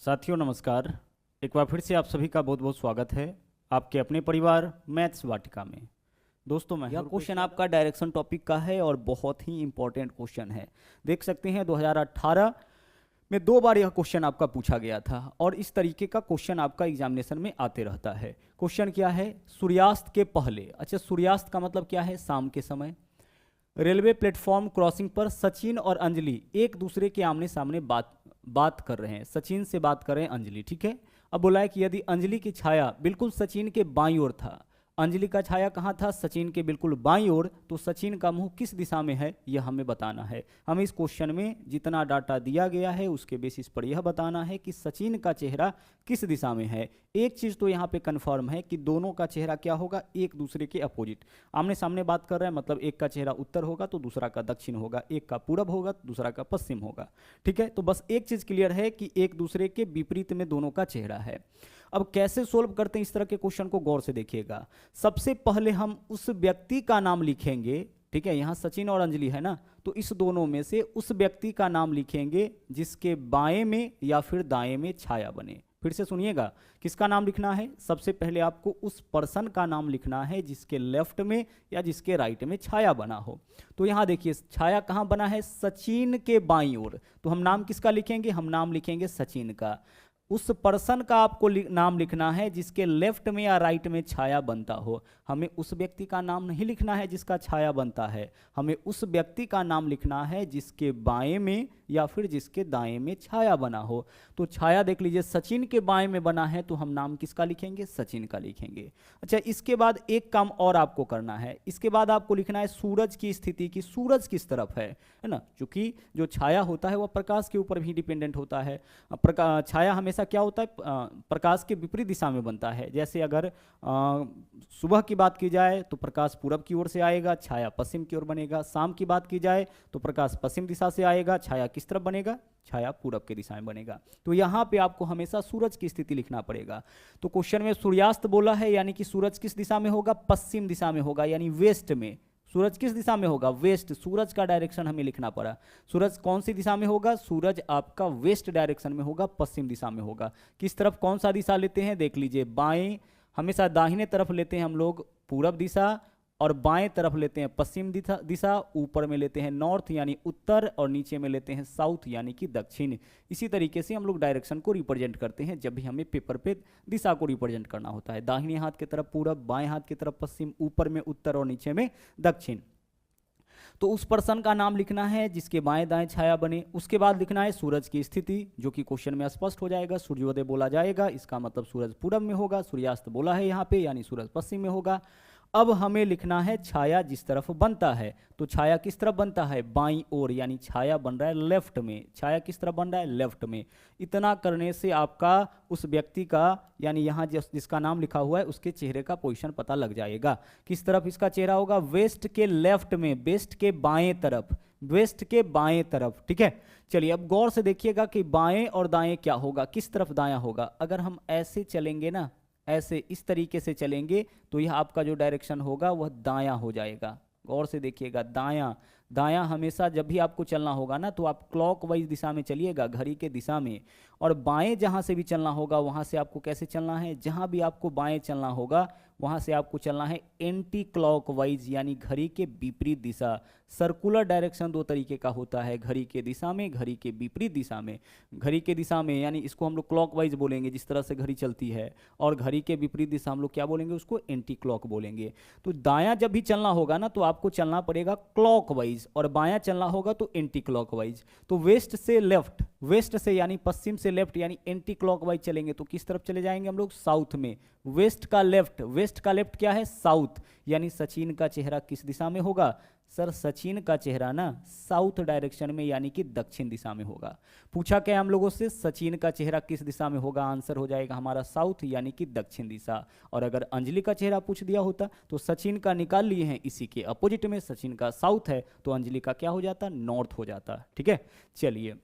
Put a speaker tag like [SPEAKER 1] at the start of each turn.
[SPEAKER 1] साथियों नमस्कार। एक बार फिर से आप सभी का बहुत बहुत स्वागत है आपके अपने परिवार मैथ्स वाटिका में। दोस्तों मैं
[SPEAKER 2] यह क्वेश्चन आपका डायरेक्शन टॉपिक का है और बहुत ही इंपॉर्टेंट क्वेश्चन है। देख सकते हैं 2018 में 2 बार यह क्वेश्चन आपका पूछा गया था और इस तरीके का क्वेश्चन आपका एग्जामिनेशन में आते रहता है। क्वेश्चन क्या है? सूर्यास्त के पहले। अच्छा, सूर्यास्त का मतलब क्या है? शाम के समय रेलवे प्लेटफॉर्म क्रॉसिंग पर सचिन और अंजलि एक दूसरे के आमने सामने बात कर रहे हैं। सचिन से बात कर रहे हैं अंजलि, ठीक है। अब बोला है कि यदि अंजलि की छाया बिल्कुल सचिन के बाईं ओर था, अंजलि का छाया कहाँ था? सचिन के बिल्कुल बाईं ओर, तो सचिन का मुंह किस दिशा में है यह हमें बताना है। हमें इस क्वेश्चन में जितना डाटा दिया गया है उसके बेसिस पर यह बताना है कि सचिन का चेहरा किस दिशा में है। एक चीज तो यहाँ पे कंफर्म है कि दोनों का चेहरा क्या होगा? एक दूसरे के अपोजिट, आमने सामने बात कर रहे हैं, मतलब एक का चेहरा उत्तर होगा तो दूसरा का दक्षिण होगा, एक का पूरब होगा तो दूसरा का पश्चिम होगा, ठीक है। तो बस एक चीज क्लियर है कि एक दूसरे के विपरीत में दोनों का चेहरा है। अब कैसे सोल्व करते हैं इस तरह के क्वेश्चन को, गौर से देखिएगा। सबसे पहले हम उस व्यक्ति का नाम लिखेंगे, ठीक है। यहां सचिन और अंजलि है ना, तो इस दोनों में से उस व्यक्ति का नाम लिखेंगे जिसके बाएं में या फिर दाएं में छाया बने। फिर से सुनिएगा, किसका नाम लिखना है? सबसे पहले आपको उस पर्सन का नाम लिखना है जिसके लेफ्ट में या जिसके राइट में छाया बना हो। तो यहां देखिए छाया कहां बना है? सचिन के बाईं ओर। तो हम नाम किसका लिखेंगे? हम नाम लिखेंगे सचिन का। उस पर्सन का आपको नाम लिखना है जिसके लेफ्ट में या राइट में छाया बनता हो। हमें उस व्यक्ति का नाम नहीं लिखना है जिसका छाया बनता है, हमें उस व्यक्ति का नाम लिखना है जिसके बाएं में या फिर जिसके दाएं में छाया बना हो। तो छाया देख लीजिए सचिन के बाएं में बना है, तो हम नाम किसका लिखेंगे? सचिन का लिखेंगे। अच्छा, इसके बाद एक काम और आपको करना है। इसके बाद आपको लिखना है सूरज की स्थिति की, सूरज किस तरफ है ना। क्योंकि जो छाया होता है वह प्रकाश के ऊपर भी डिपेंडेंट होता है। छाया हमेशा क्या होता है? प्रकाश के विपरीत दिशा में बनता है। जैसे अगर सुबह की बात की जाए तो प्रकाश पूरब की ओर से आएगा, छाया पश्चिम की ओर बनेगा। शाम की बात की जाए तो प्रकाश पश्चिम दिशा से आएगा, छाया किस तरफ बनेगा? छाया पूरब के दिशा में बनेगा। तो यहाँ पे आपको हमेशा सूरज की स्थिति लिखना पड़ेगा। तो क्वेश्चन में सूर्यास्त बोला है, यानी कि सूरज किस दिशा में होगा? पश्चिम दिशा में होगा, यानी वेस्ट में। सूरज किस दिशा में होगा? वेस्ट। सूरज का डायरेक्शन हमें लिखना पड़ा। सूरज कौन सी दिशा में होगा? सूरज आपका वेस्ट डायरेक्शन में होगा, पश्चिम दिशा में होगा। किस तरफ कौन सा दिशा लेते हैं? देख लीजिए, बाएं हमेशा दाहिने तरफ लेते हैं हम लोग पूरब दिशा, और बाएं तरफ लेते हैं पश्चिम दिशा, ऊपर में लेते हैं नॉर्थ यानी उत्तर, और नीचे में लेते हैं साउथ यानी कि दक्षिण। इसी तरीके से हम लोग डायरेक्शन को रिप्रेजेंट करते हैं जब भी हमें पेपर पे दिशा को रिप्रेजेंट करना होता है। दाहिने हाथ की तरफ पूरब, बाएं हाथ की तरफ पश्चिम, ऊपर में उत्तर और नीचे में दक्षिण। तो उस पर्सन का नाम लिखना है जिसके बाएं दाएं छाया बने। उसके बाद लिखना है सूरज की स्थिति, जो कि क्वेश्चन में स्पष्ट हो जाएगा। सूर्योदय बोला जाएगा, इसका मतलब सूरज पूरब में होगा। सूर्यास्त बोला है यहाँ पे, यानी सूरज पश्चिम में होगा। अब हमें लिखना है छाया जिस तरफ बनता है। तो छाया किस तरफ बनता है? बाईं ओर, यानी छाया बन रहा है लेफ्ट में। छाया किस तरफ बन रहा है? लेफ्ट में। इतना करने से आपका उस व्यक्ति का, यानी यहाँ जिसका नाम लिखा हुआ है उसके चेहरे का पोजीशन पता लग जाएगा। किस तरफ इसका चेहरा होगा? वेस्ट के लेफ्ट में, वेस्ट के बाएं तरफ, वेस्ट के बाएं तरफ, ठीक है। चलिए अब गौर से देखिएगा कि बाएं और दाएं क्या होगा, किस तरफ दायां होगा। अगर हम ऐसे चलेंगे ना, ऐसे इस तरीके से चलेंगे, तो यह आपका जो डायरेक्शन होगा वह दायां हो जाएगा। गौर से देखिएगा, दायां दायां हमेशा जब भी आपको चलना होगा ना, तो आप क्लॉकवाइज दिशा में चलिएगा, घड़ी के दिशा में। और बाएं जहां से भी चलना होगा वहां से आपको कैसे चलना है? जहां भी आपको बाएं चलना होगा वहां से आपको चलना है एंटी क्लॉकवाइज, यानी घड़ी के विपरीत दिशा। सर्कुलर डायरेक्शन 2 तरीके का होता है, घड़ी के दिशा में, घड़ी के विपरीत दिशा में। घड़ी के दिशा में यानी इसको हम लोग क्लॉकवाइज बोलेंगे, जिस तरह से घड़ी चलती है, और घड़ी के विपरीत दिशा हम लोग क्या बोलेंगे? उसको एंटी क्लॉक बोलेंगे। तो दायां जब भी चलना होगा ना, तो आपको चलना पड़ेगा क्लॉकवाइज, और बायां चलना होगा तो एंटी क्लॉकवाइज। तो वेस्ट से लेफ्ट, वेस्ट से यानी पश्चिम से लेफ्ट, यानी एंटी क्लॉकवाइज चलेंगे तो किस तरफ चले जाएंगे हम लोग? साउथ में। वेस्ट का लेफ्ट, वेस्ट का लेफ्ट क्या है? साउथ। यानी सचिन का चेहरा किस दिशा में होगा? सर सचिन का चेहरा ना साउथ डायरेक्शन में, यानी कि दक्षिण दिशा में होगा। पूछा क्या हम लोगों से? सचिन का चेहरा किस दिशा में होगा? आंसर हो जाएगा हमारा साउथ, यानी कि दक्षिण दिशा। और अगर अंजलि का चेहरा पूछ दिया होता तो सचिन का निकाल लिए हैं, इसी के अपोजिट में सचिन का साउथ है, तो अंजलि का क्या हो जाता? नॉर्थ हो जाता, ठीक है। चलिए